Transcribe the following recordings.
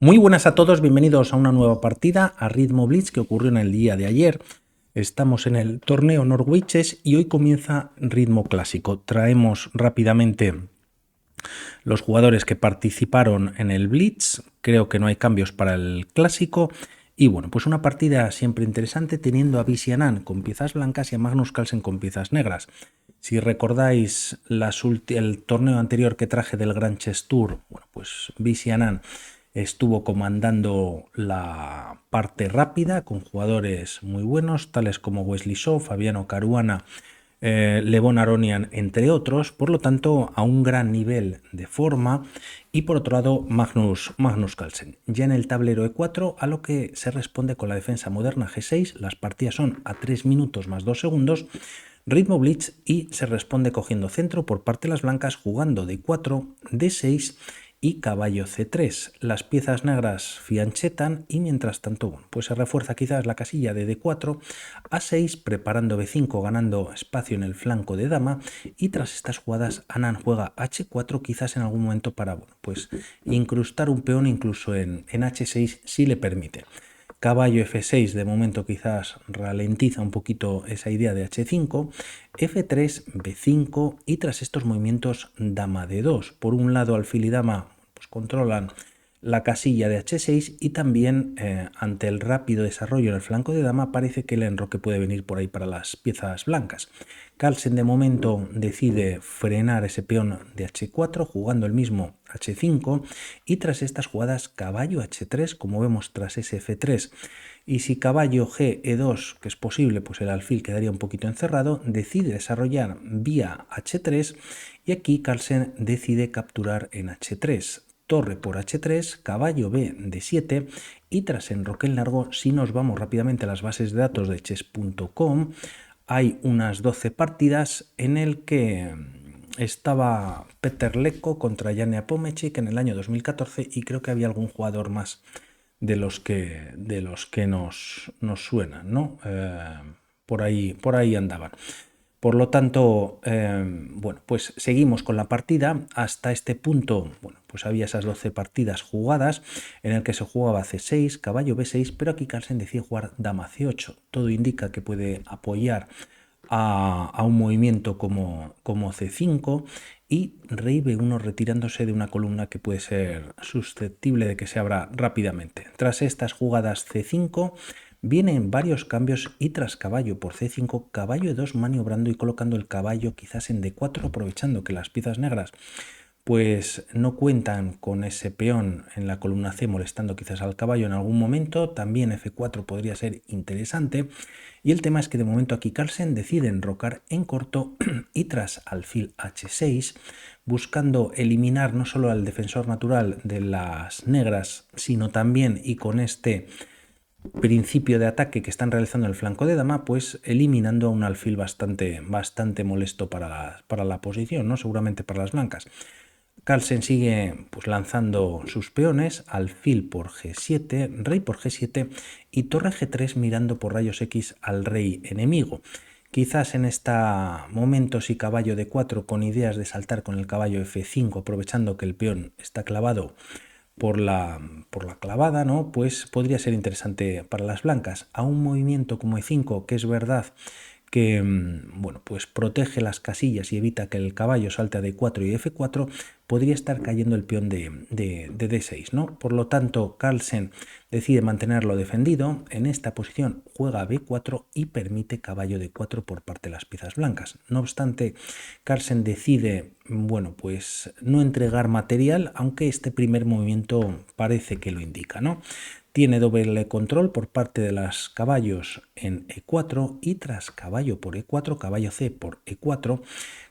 Muy buenas a todos, bienvenidos a una nueva partida a Ritmo Blitz que ocurrió en el día de ayer. Estamos en el torneo Norwiches y hoy comienza Ritmo Clásico. Traemos rápidamente los jugadores que participaron en el Blitz. Creo que no hay cambios para el Clásico. Y bueno, pues una partida siempre interesante teniendo a Vizianan con piezas blancas y a Magnus Carlsen con piezas negras. Si recordáis el torneo anterior que traje del Grand Chess Tour, bueno, pues Vizianan estuvo comandando la parte rápida con jugadores muy buenos, tales como Wesley So, Fabiano Caruana, Levon Aronian, entre otros, por lo tanto, a un gran nivel de forma. Y por otro lado, Magnus Carlsen. Ya en el tablero E4, a lo que se responde con la defensa moderna G6, las partidas son a 3 minutos más 2 segundos, ritmo blitz, y se responde cogiendo centro por parte de las blancas, jugando D4, D6 y caballo C3. Las piezas negras fianchetan y mientras tanto, bueno, pues se refuerza quizás la casilla de D4, A6, preparando B5, ganando espacio en el flanco de dama, y tras estas jugadas Anand juega H4, quizás en algún momento para, bueno, pues incrustar un peón incluso en H6 si le permite. Caballo F6 de momento quizás ralentiza un poquito esa idea de H5, F3, B5 y tras estos movimientos dama D2. Por un lado alfil y dama pues controlan la casilla de H6 y también ante el rápido desarrollo en el flanco de dama parece que el enroque puede venir por ahí para las piezas blancas. Carlsen de momento decide frenar ese peón de H4 jugando el mismo H5 y tras estas jugadas caballo H3 como vemos tras ese F3 y si caballo G E2 que es posible pues el alfil quedaría un poquito encerrado, decide desarrollar vía H3 y aquí Carlsen decide capturar en H3. Torre por H3, caballo B de 7 y tras enroque en largo, si nos vamos rápidamente a las bases de datos de chess.com, hay unas 12 partidas en el que estaba Peter Leko contra Jan Nepomniachtchi en el año 2014 y creo que había algún jugador más de los que nos suenan, ¿no? Por ahí andaban. Por lo tanto, bueno, pues seguimos con la partida. Hasta este punto, bueno, pues había esas 12 partidas jugadas en el que se jugaba C6, caballo B6, pero aquí Carlsen decide jugar dama C8. Todo indica que puede apoyar a un movimiento como C5 y rey B1 retirándose de una columna que puede ser susceptible de que se abra rápidamente. Tras estas jugadas C5, vienen varios cambios y tras caballo por C5, caballo E2 maniobrando y colocando el caballo quizás en D4, aprovechando que las piezas negras pues no cuentan con ese peón en la columna C molestando quizás al caballo en algún momento. También F4 podría ser interesante. Y el tema es que de momento aquí Carlsen decide enrocar en corto y tras alfil H6, buscando eliminar no solo al defensor natural de las negras, sino también y con este principio de ataque que están realizando en el flanco de dama, pues eliminando a un alfil bastante molesto para la posición, ¿no? Seguramente para las blancas. Carlsen sigue pues, lanzando sus peones, alfil por G7, rey por G7 y torre G3 mirando por rayos X al rey enemigo. Quizás en este momento si caballo D4 con ideas de saltar con el caballo F5 aprovechando que el peón está clavado por la clavada, ¿no? Pues podría ser interesante para las blancas. A un movimiento como E5, que es verdad que bueno, pues protege las casillas y evita que el caballo salte a D4 y F4, podría estar cayendo el peón de D6, ¿no? Por lo tanto, Carlsen decide mantenerlo defendido. En esta posición juega B4 y permite caballo D4 por parte de las piezas blancas. No obstante, Carlsen decide, bueno, pues no entregar material, aunque este primer movimiento parece que lo indica, ¿no? Tiene doble control por parte de los caballos en E4 y tras caballo por E4, caballo C por E4,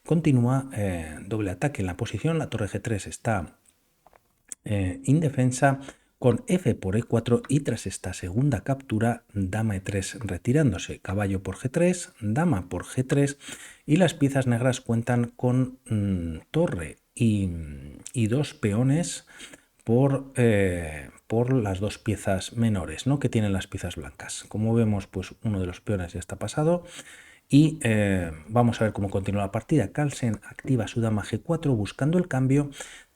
continúa doble ataque en la posición. La torre G3 está indefensa con F por E4 y tras esta segunda captura, dama E3 retirándose, caballo por G3, dama por G3 y las piezas negras cuentan con torre y dos peones por las dos piezas menores, ¿no? Que tienen las piezas blancas. Como vemos, pues uno de los peones ya está pasado y vamos a ver cómo continúa la partida. Carlsen activa su dama G4 buscando el cambio.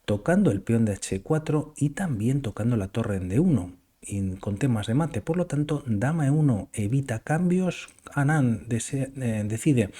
tocando el peón de h4 y también tocando la torre en d1 y con temas de mate. Por lo tanto, dama e1 evita cambios. Anand decide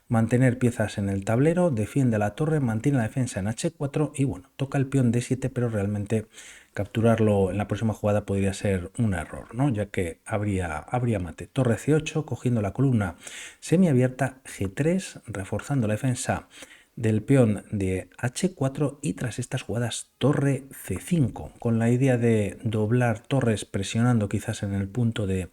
mantener piezas en el tablero, defiende la torre, mantiene la defensa en h4 y bueno, toca el peón d7, pero realmente capturarlo en la próxima jugada podría ser un error, ¿no? Ya que habría mate. Torre c8, cogiendo la columna semiabierta, g3, reforzando la defensa del peón de h4 y tras estas jugadas torre c5, con la idea de doblar torres presionando quizás en el punto de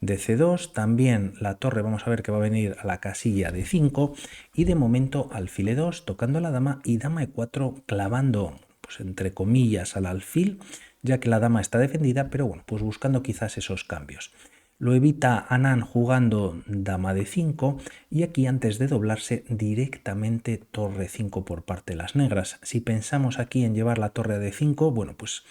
c2, también la torre vamos a ver que va a venir a la casilla de 5 y de momento alfil e2 tocando la dama y dama e4 clavando pues entre comillas al alfil, ya que la dama está defendida, pero bueno, pues buscando quizás esos cambios. Lo evita Anand jugando dama de 5 y aquí antes de doblarse directamente torre 5 por parte de las negras. Si pensamos aquí en llevar la torre de 5, bueno, pues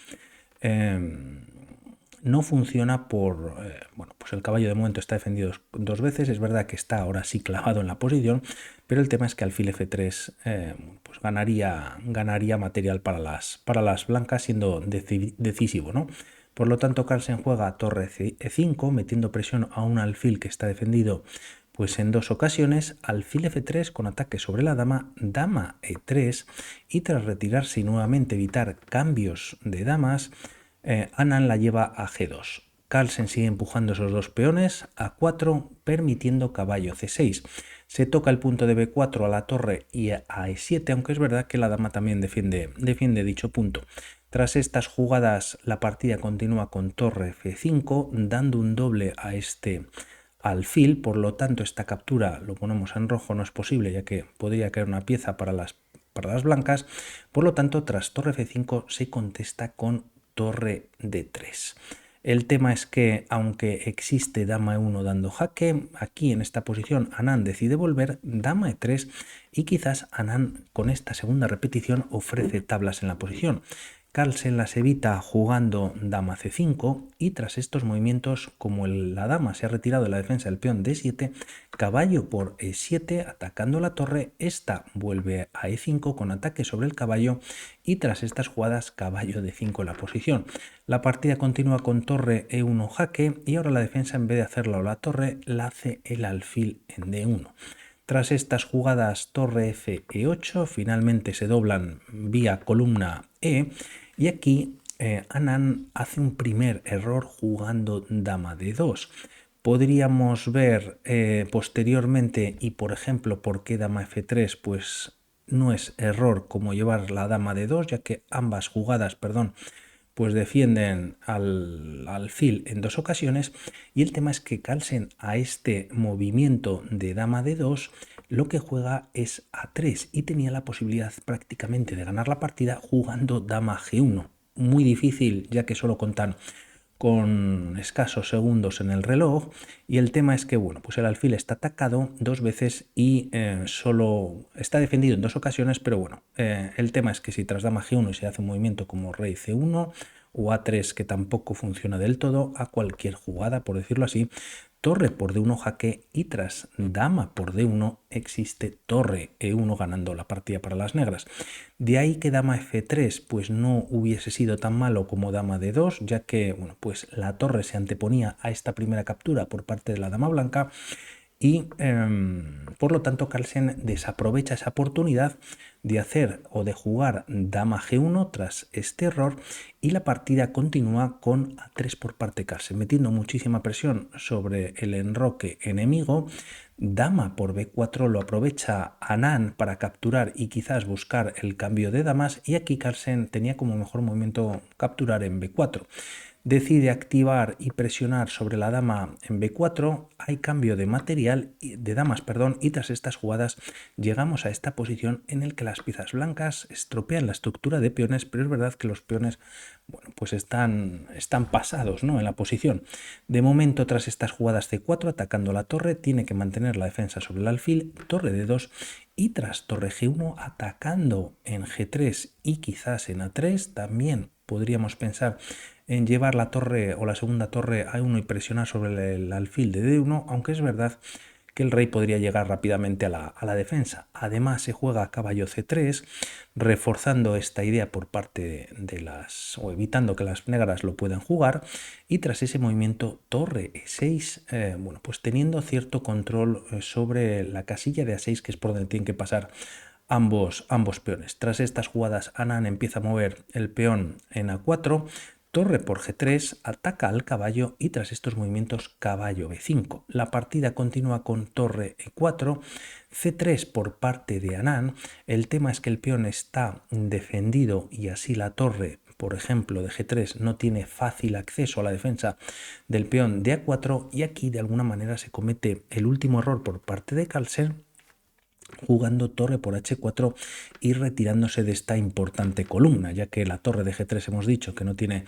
no funciona por... bueno, pues el caballo de momento está defendido dos veces, es verdad que está ahora sí clavado en la posición, pero el tema es que alfil f3 pues ganaría material para las blancas siendo decisivo, ¿no? Por lo tanto, Carlsen juega torre e5, metiendo presión a un alfil que está defendido pues en dos ocasiones, alfil f3 con ataque sobre la dama, dama e3 y tras retirarse y nuevamente evitar cambios de damas, Anand la lleva a g2. Carlsen sigue empujando esos dos peones a 4, permitiendo caballo c6. Se toca el punto de b4 a la torre y a e7, aunque es verdad que la dama también defiende dicho punto. Tras estas jugadas, la partida continúa con torre f5, dando un doble a este alfil. Por lo tanto, esta captura, lo ponemos en rojo, no es posible, ya que podría caer una pieza para las blancas. Por lo tanto, tras torre f5 se contesta con torre d3. El tema es que, aunque existe dama e1 dando jaque, aquí en esta posición Anand decide volver dama e3 y quizás Anand con esta segunda repetición ofrece tablas en la posición. Carlsen las evita jugando dama c5 y tras estos movimientos, como la dama se ha retirado de la defensa del peón d7, caballo por e7 atacando la torre, esta vuelve a e5 con ataque sobre el caballo y tras estas jugadas caballo d5 en la posición. La partida continúa con torre e1 jaque y ahora la defensa en vez de hacerla a la torre la hace el alfil en d1. Tras estas jugadas torre f e8 finalmente se doblan vía columna e y aquí Anand hace un primer error jugando dama d2. Podríamos ver posteriormente y por ejemplo por qué dama f3 pues no es error como llevar la dama d2, ya que ambas jugadas, pues defienden al alfil en dos ocasiones y el tema es que Carlsen a este movimiento de dama d2 lo que juega es a3 y tenía la posibilidad prácticamente de ganar la partida jugando dama g1. Muy difícil ya que solo contan con escasos segundos en el reloj y el tema es que bueno, pues el alfil está atacado dos veces y solo está defendido en dos ocasiones, pero bueno, el tema es que si tras dama g1 se hace un movimiento como rey c1 o a3 que tampoco funciona del todo, a cualquier jugada, por decirlo así, torre por d1 jaque y tras dama por d1 existe torre e1 ganando la partida para las negras. De ahí que dama f3 pues no hubiese sido tan malo como dama d2, ya que bueno, pues la torre se anteponía a esta primera captura por parte de la dama blanca y por lo tanto Carlsen desaprovecha esa oportunidad de hacer o de jugar dama g1 tras este error y la partida continúa con a3 por parte de Carlsen, metiendo muchísima presión sobre el enroque enemigo. Dama por b4 lo aprovecha Anand para capturar y quizás buscar el cambio de damas y aquí Carlsen tenía como mejor movimiento capturar en b4. Decide activar y presionar sobre la dama en b4, hay cambio de material, de damas, y tras estas jugadas llegamos a esta posición en la que las piezas blancas estropean la estructura de peones, pero es verdad que los peones bueno, pues están pasados, ¿no?, en la posición. De momento, tras estas jugadas c4, atacando la torre, tiene que mantener la defensa sobre el alfil, torre d2 y tras torre g1 atacando en g3 y quizás en a3, también podríamos pensar en llevar la torre o la segunda torre a 1 y presionar sobre el alfil de d1, aunque es verdad que el rey podría llegar rápidamente a la defensa. Además se juega caballo C3, reforzando esta idea por parte de las, o evitando que las negras lo puedan jugar, y tras ese movimiento torre E6, bueno, pues teniendo cierto control sobre la casilla de A6, que es por donde tienen que pasar ambos peones. Tras estas jugadas, Anand empieza a mover el peón en A4, torre por G3, ataca al caballo y tras estos movimientos caballo B5. La partida continúa con torre E4, C3 por parte de Anand. El tema es que el peón está defendido y así la torre, por ejemplo, de G3 no tiene fácil acceso a la defensa del peón de A4 y aquí de alguna manera se comete el último error por parte de Carlsen, jugando torre por H4 y retirándose de esta importante columna, ya que la torre de G3 hemos dicho que no tiene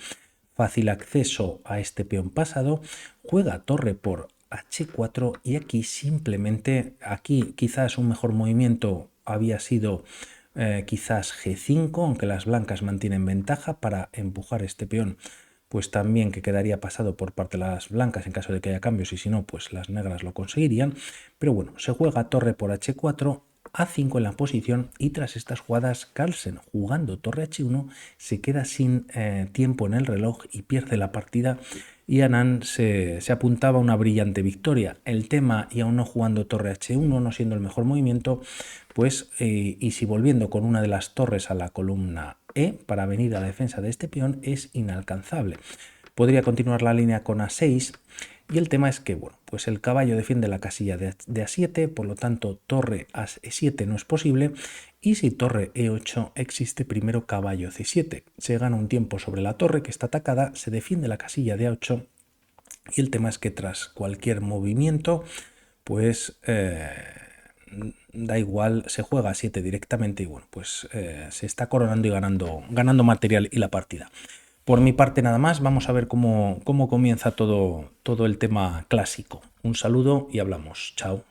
fácil acceso a este peón pasado, juega torre por H4 y aquí simplemente, aquí quizás un mejor movimiento había sido quizás G5, aunque las blancas mantienen ventaja para empujar este peón, pues también que quedaría pasado por parte de las blancas en caso de que haya cambios y si no, pues las negras lo conseguirían. Pero bueno, se juega torre por H4, A5 en la posición y tras estas jugadas Carlsen jugando torre H1 se queda sin tiempo en el reloj y pierde la partida y Anand se apuntaba a una brillante victoria. El tema, y aún no jugando torre H1, no siendo el mejor movimiento, pues y si volviendo con una de las torres a la columna E para venir a la defensa de este peón es inalcanzable. Podría continuar la línea con A6 y el tema es que, bueno, pues el caballo defiende la casilla de A7, por lo tanto torre a E7 no es posible y si torre E8 existe primero caballo C7. Se gana un tiempo sobre la torre que está atacada, se defiende la casilla de A8 y el tema es que tras cualquier movimiento, pues da igual, se juega a 7 directamente y bueno, pues se está coronando y ganando material y la partida. Por mi parte nada más, vamos a ver cómo comienza todo el tema clásico. Un saludo y hablamos. Chao.